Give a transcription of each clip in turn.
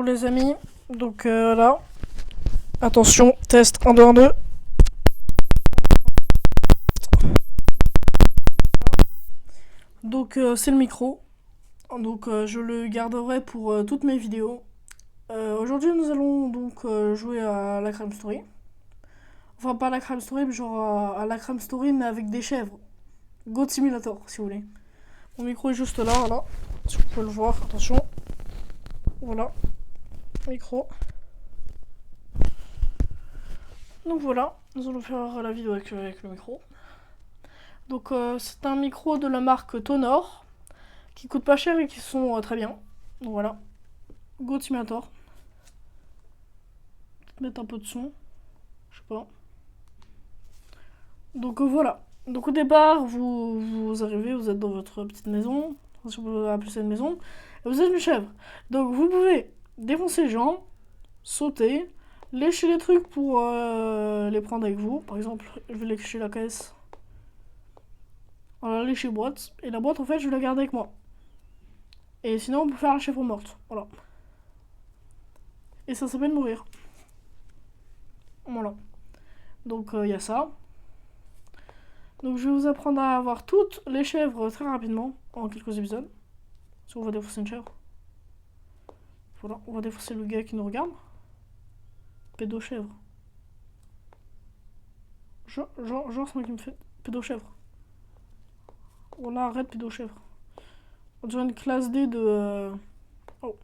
les amis, donc là, attention, test 1, 2, 1, 2. Donc c'est le micro, donc je le garderai pour toutes mes vidéos. Aujourd'hui nous allons donc jouer à la Crime Story. Enfin pas à la Crime Story, mais genre à la Crime Story mais avec des chèvres. Goat Simulator si vous voulez. Mon micro est juste là, voilà, si vous pouvez le voir, attention. Voilà, micro. Donc voilà, nous allons faire la vidéo avec le micro. Donc c'est un micro de la marque Tonor, qui coûte pas cher et qui sont très bien. Donc voilà, Goat Simulator. Mettre un peu de son, je sais pas. Donc voilà. Donc au départ, vous arrivez, vous êtes dans votre petite maison, si on peut appeler ça une maison, et vous êtes une chèvre. Donc vous pouvez défoncer les gens, sauter, lécher les trucs pour les prendre avec vous. Par exemple, je vais lécher la caisse. Voilà, lécher boîte. Et la boîte, en fait, je vais la garder avec moi. Et sinon, on peut faire la chèvre morte. Voilà. Et ça s'appelle mourir. Voilà. Donc il y a ça. Donc je vais vous apprendre à avoir toutes les chèvres très rapidement, en quelques épisodes. Si on va défoncer une chèvre. Voilà, on va défoncer le gars qui nous regarde. Pédo-chèvre. Genre c'est moi qui me fait pédo-chèvre. Voilà, arrête pédo-chèvre. On dirait une classe D de... Oh.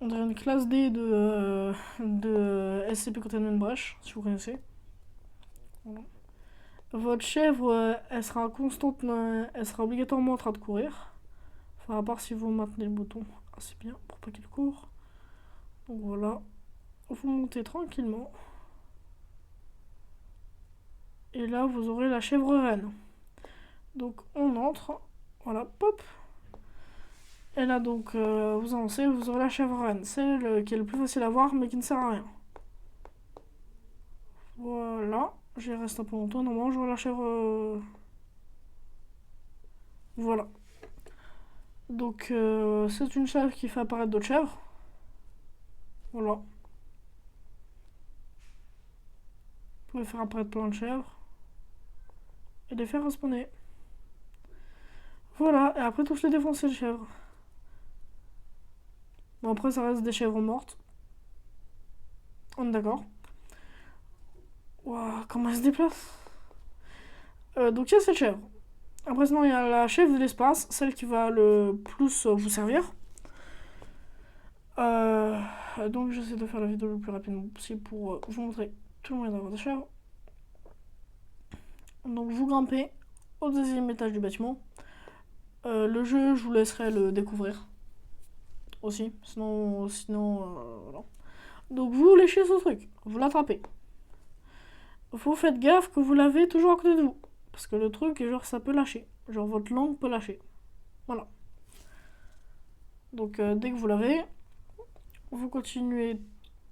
On dirait une classe D de SCP Containment Breach, si vous connaissez. Voilà. Votre chèvre, elle sera constante, elle sera obligatoirement en train de courir. Enfin, à part si vous maintenez le bouton assez bien pour pas qu'il court. Donc voilà. Vous montez tranquillement. Et là, vous aurez la chèvre reine. Donc on entre. Voilà, pop. Et là, donc, vous avancez, vous aurez la chèvre reine. Celle qui est le plus facile à voir, mais qui ne sert à rien. Voilà. J'y reste un peu longtemps. Normalement, j'aurai la chèvre... Voilà. Donc, c'est une chèvre qui fait apparaître d'autres chèvres. Voilà. Vous pouvez faire apparaître plein de chèvres. Et les faire respawner. Voilà. Et après, tous les défoncer, les chèvres. Bon, après, ça reste des chèvres mortes. On est d'accord. Waouh, comment elle se déplace. Donc, il y a cette chèvre. Après, sinon, il y a la chèvre de l'espace, celle qui va le plus vous servir. Donc, j'essaie de faire la vidéo le plus rapidement possible pour vous montrer tout le moyen d'avoir des chèvres. Donc, vous grimpez au deuxième étage du bâtiment. Le jeu, je vous laisserai le découvrir aussi. Sinon voilà. Donc, vous léchez ce truc, vous l'attrapez. Vous faites gaffe que vous l'avez toujours à côté de vous. Parce que le truc, genre, ça peut lâcher. Genre, votre langue peut lâcher. Voilà. Donc, dès que vous l'avez, vous continuez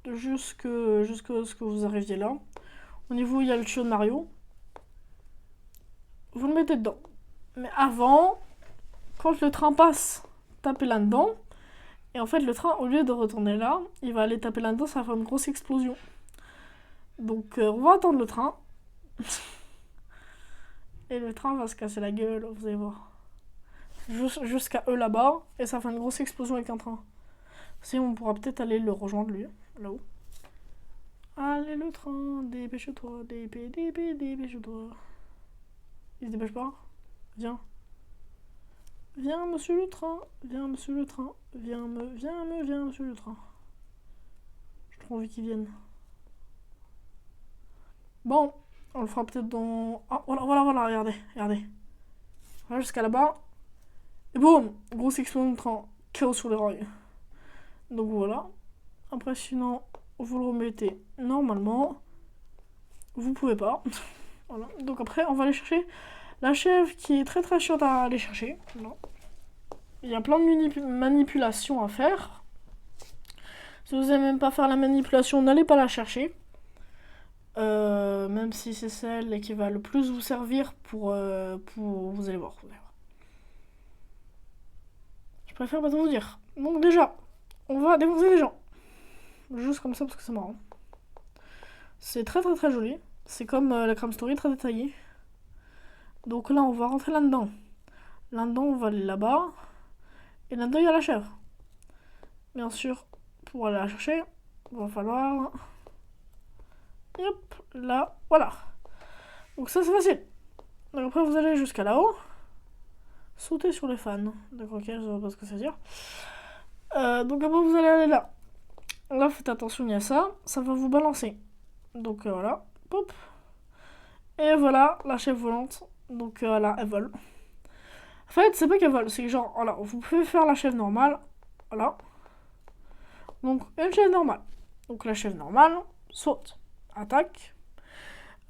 jusque ce que vous arriviez là. Au niveau, il y a le tuyau de Mario. Vous le mettez dedans. Mais avant, quand le train passe, tapez là-dedans. Et en fait, le train, au lieu de retourner là, il va aller taper là-dedans, ça va faire une grosse explosion. Donc, on va attendre le train. Et le train va se casser la gueule, vous allez voir. Jusqu'à eux là-bas, et ça fait une grosse explosion avec un train. Si on pourra peut-être aller le rejoindre lui, là-haut. Allez le train, dépêche-toi, dépêche-toi. Il se dépêche pas. Viens. Viens monsieur le train, viens monsieur le train, viens monsieur le train. J'ai trop envie qu'il vienne. Bon, on le fera peut-être dans... Ah, voilà, regardez. Voilà, jusqu'à là-bas. Et boum, grosse explosion de train. Chaos sur les rails. Donc voilà. Après, sinon, vous le remettez normalement. Vous pouvez pas. Voilà. Donc après, on va aller chercher la chèvre qui est très très chiante à aller chercher. Voilà. Il y a plein de manipulations à faire. Si vous n'aimez même pas faire la manipulation, n'allez pas la chercher. Même si c'est celle qui va le plus vous servir pour vous allez voir. Je préfère pas vous dire. Donc déjà, on va défoncer les gens. Juste comme ça parce que c'est marrant. C'est très très très joli. C'est comme la Crime Story, très détaillé. Donc là, on va rentrer là-dedans. Là-dedans, on va aller là-bas. Et là-dedans, il y a la chèvre. Bien sûr, pour aller la chercher, il va falloir... Et hop, là, voilà. Donc ça, c'est facile. Donc après, vous allez jusqu'à là-haut. Sauter sur les fans. D'accord, ok, je sais pas ce que ça veut dire. Donc après, vous allez aller là. Là, faites attention, il y a ça. Ça va vous balancer. Donc voilà. Pop. Et voilà, la chèvre volante. Donc là, elle vole. En fait, c'est pas qu'elle vole, c'est que genre, voilà, vous pouvez faire la chèvre normale. Voilà. Donc, une chèvre normale. Donc la chèvre normale, saute. Attaque.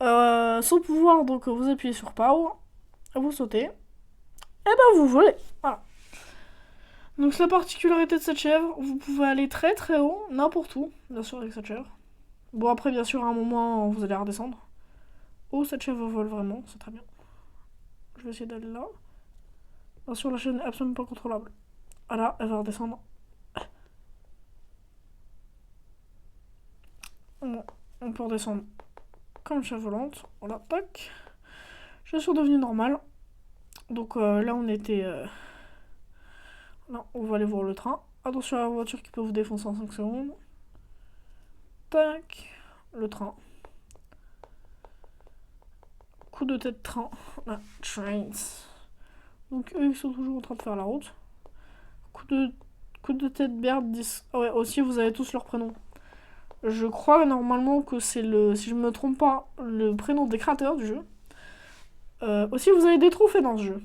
Son pouvoir, donc vous appuyez sur Power. Vous sautez. Et ben vous volez. Voilà. Donc c'est la particularité de cette chèvre. Vous pouvez aller très très haut, n'importe où, bien sûr, avec cette chèvre. Bon, après, bien sûr, à un moment, vous allez redescendre. Oh, cette chèvre vole vraiment, c'est très bien. Je vais essayer d'aller là. Bien sûr, la chèvre n'est absolument pas contrôlable. Voilà, elle va redescendre. Bon, on peut redescendre comme une chèvre volante. Voilà, tac. Je suis redevenu normal. Donc là, on était... Là, on va aller voir le train. Attention à la voiture qui peut vous défoncer en 5 secondes. Tac. Le train. Coup de tête train. Là, trains. Donc eux, ils sont toujours en train de faire la route. Coup de tête Bert 10. Ah ouais, aussi, vous avez tous leurs prénoms. Je crois normalement que c'est le... Si je me trompe pas, le prénom des créateurs du jeu. Aussi, vous avez des trophées dans ce jeu.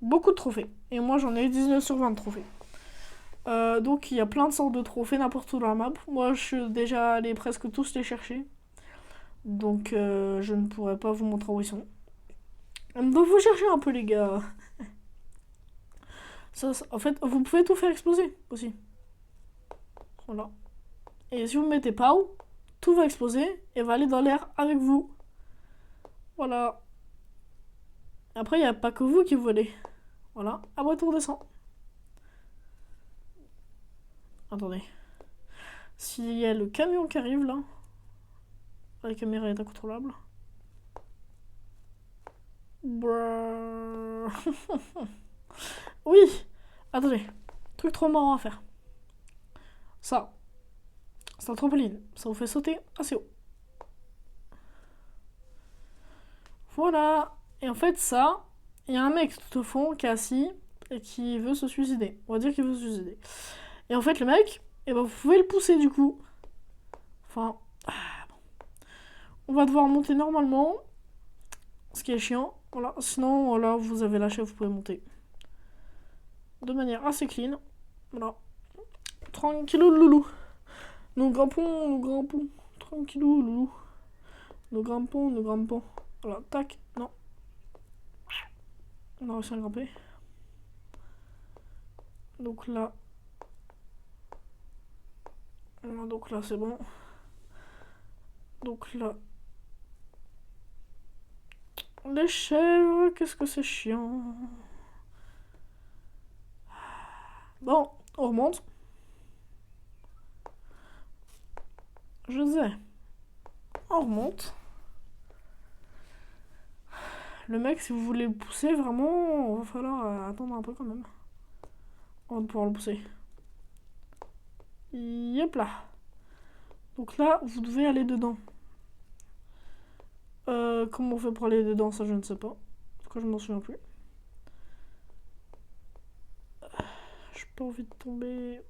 Beaucoup de trophées. Et moi, j'en ai eu 19 sur 20 de trophées. Donc, il y a plein de sortes de trophées n'importe où dans la map. Moi, je suis déjà allé presque tous les chercher. Donc, je ne pourrais pas vous montrer où ils sont. Donc, vous cherchez un peu, les gars. Ça, en fait, vous pouvez tout faire exploser aussi. Voilà. Et si vous mettez POW, tout va exploser et va aller dans l'air avec vous. Voilà. Après, il n'y a pas que vous qui volez. Voilà. Après, tout redescend. Attendez. S'il y a le camion qui arrive là, la caméra est incontrôlable. Oui. Attendez. Truc trop marrant à faire. Ça. C'est un trampoline. Ça vous fait sauter assez haut. Voilà. Et en fait, ça, il y a un mec tout au fond qui est assis et qui veut se suicider. On va dire qu'il veut se suicider. Et en fait, le mec, eh ben, vous pouvez le pousser du coup. Enfin, bon. On va devoir monter normalement. Ce qui est chiant. Voilà. Sinon, là, vous avez la chèvre, vous pouvez monter. De manière assez clean. Voilà. Tranquillou, loulou. Nous grimpons, nous grimpons. Tranquillou, loulou. Nous grimpons, nous grimpons. Voilà, tac. Non. On a réussi à grimper. Donc là. Donc là, c'est bon. Donc là. Les chèvres, qu'est-ce que c'est chiant. Bon, on remonte. Je sais. On remonte. Le mec, si vous voulez le pousser, vraiment, il va falloir attendre un peu quand même. Avant de pouvoir le pousser. Yep là. Donc là, vous devez aller dedans. Comment on fait pour aller dedans, ça je ne sais pas. Parce que je m'en souviens plus. J'ai pas envie de tomber.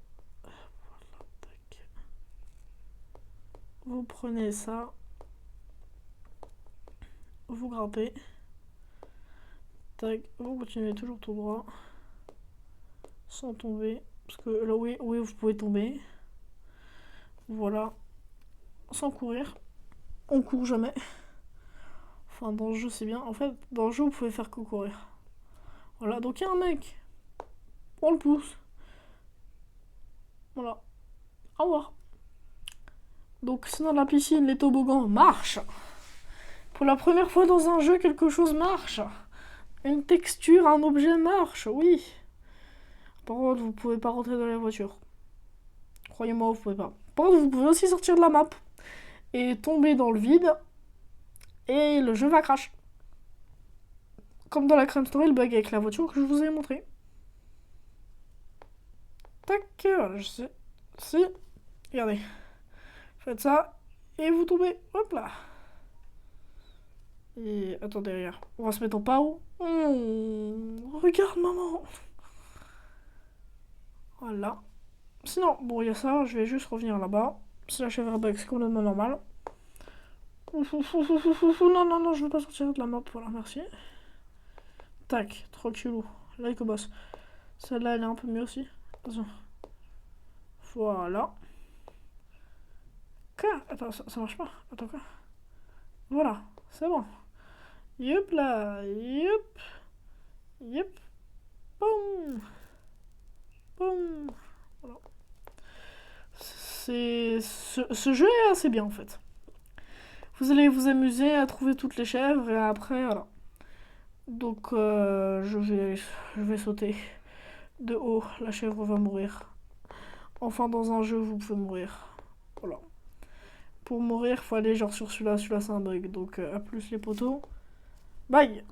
Voilà, tac. Vous prenez ça. Vous grimpez. Tac. Vous continuez toujours tout droit. Sans tomber. Parce que là, oui, vous pouvez tomber. Voilà. Sans courir. On court jamais. Enfin, dans le jeu, c'est bien. En fait, dans le jeu, vous pouvez faire que courir. Voilà, donc il y a un mec. On le pousse. Voilà. Au revoir. Donc, c'est dans la piscine, les toboggans marchent. Pour la première fois dans un jeu, quelque chose marche. Une texture, un objet marche, oui. Par contre, vous pouvez pas rentrer dans la voiture. Croyez-moi, vous pouvez pas. Par contre, vous pouvez aussi sortir de la map et tomber dans le vide et le jeu va crash. Comme dans la Crime Story, le bug avec la voiture que je vous ai montré. Tac, voilà, je sais. Si, regardez. Faites ça et vous tombez. Hop là. Et attendez, regarde. On va se mettre en pao. Regarde, maman. Voilà. Sinon, bon, il y a ça. Je vais juste revenir là-bas. Si la chèvre bug, c'est complètement normal. Non, non, non, je veux pas sortir de la map. Voilà, merci. Tac, tranquillou. Like au boss. Celle-là, elle est un peu mieux aussi. Attention. Voilà. Quoi? Attends, ça marche pas. Attends, quoi? Voilà, c'est bon. Yup là, yup. Yup. Boum. Boum. Voilà. Ce jeu est assez bien en fait. Vous allez vous amuser à trouver toutes les chèvres et après, voilà. Donc, je vais sauter de haut. La chèvre va mourir. Enfin, dans un jeu, vous pouvez mourir. Voilà. Pour mourir, faut aller genre sur celui-là. Celui-là, c'est un bug. Donc, à plus les potos. Bye!